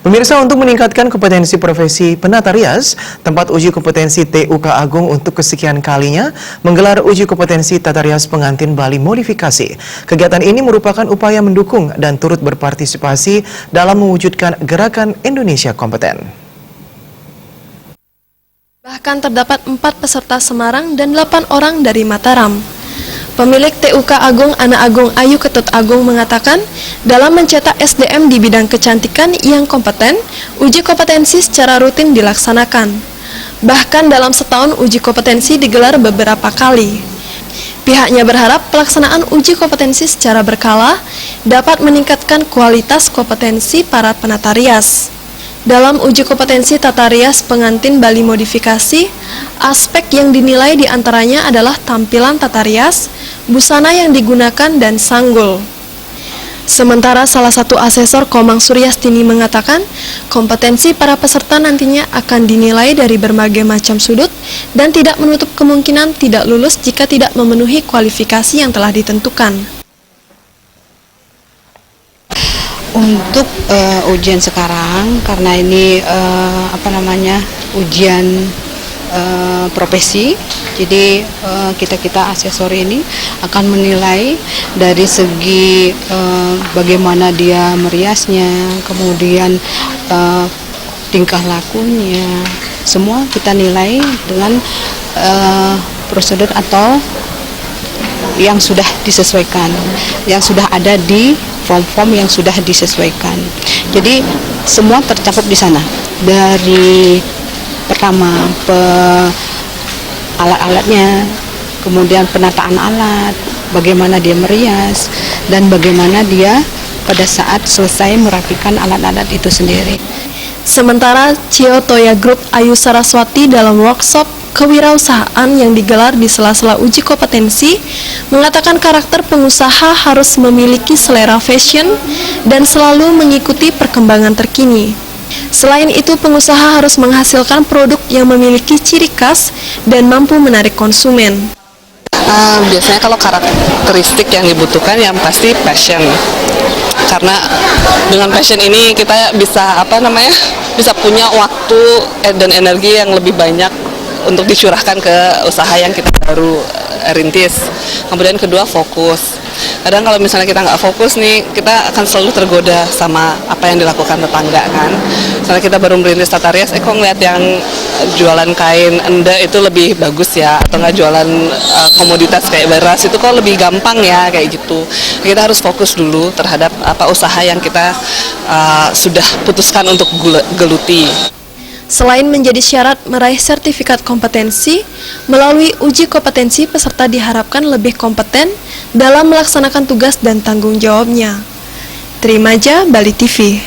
Pemirsa, untuk meningkatkan kompetensi profesi penata rias, tempat uji kompetensi TUK Agung untuk kesekian kalinya menggelar uji kompetensi tata rias pengantin Bali modifikasi. Kegiatan ini merupakan upaya mendukung dan turut berpartisipasi dalam mewujudkan gerakan Indonesia Kompeten. Bahkan terdapat 4 peserta Semarang dan 8 orang dari Mataram. Pemilik TUK Agung Ana Agung Ayu Ketut Agung mengatakan, dalam mencetak SDM di bidang kecantikan yang kompeten, uji kompetensi secara rutin dilaksanakan. Bahkan dalam setahun uji kompetensi digelar beberapa kali. Pihaknya berharap pelaksanaan uji kompetensi secara berkala dapat meningkatkan kualitas kompetensi para penata rias. Dalam uji kompetensi tata rias pengantin Bali modifikasi, aspek yang dinilai diantaranya adalah tampilan tata rias, busana yang digunakan, dan sanggul. Sementara salah satu asesor Komang Suryastini mengatakan, kompetensi para peserta nantinya akan dinilai dari berbagai macam sudut dan tidak menutup kemungkinan tidak lulus jika tidak memenuhi kualifikasi yang telah ditentukan. Untuk ujian sekarang, karena ini ujian profesi, jadi kita asesor ini akan menilai dari segi bagaimana dia meriasnya, kemudian tingkah lakunya, semua kita nilai dengan prosedur atau yang sudah disesuaikan, yang sudah ada di form-form yang sudah disesuaikan. Jadi semua tercakup di sana. Dari pertama alat-alatnya, kemudian penataan alat, bagaimana dia merias, dan bagaimana dia pada saat selesai merapikan alat-alat itu sendiri. Sementara CEO Toya Group Ayu Saraswati dalam workshop kewirausahaan yang digelar di sela-sela uji kompetensi mengatakan karakter pengusaha harus memiliki selera fashion dan selalu mengikuti perkembangan terkini. Selain itu, pengusaha harus menghasilkan produk yang memiliki ciri khas dan mampu menarik konsumen. Biasanya kalau karakteristik yang dibutuhkan yang pasti passion. Karena dengan passion ini kita bisa bisa punya waktu dan energi yang lebih banyak untuk dicurahkan ke usaha yang kita baru rintis. Kemudian kedua, fokus. Kadang kalau misalnya kita nggak fokus nih, kita akan selalu tergoda sama apa yang dilakukan tetangga kan. Misalnya kita baru merintis tata rias, kok ngeliat yang jualan kain enda itu lebih bagus ya, atau nggak jualan komoditas kayak beras itu kok lebih gampang ya, kayak gitu. Kita harus fokus dulu terhadap apa usaha yang kita sudah putuskan untuk geluti. Selain menjadi syarat meraih sertifikat kompetensi, melalui uji kompetensi peserta diharapkan lebih kompeten dalam melaksanakan tugas dan tanggung jawabnya. Trimaja, Bali TV.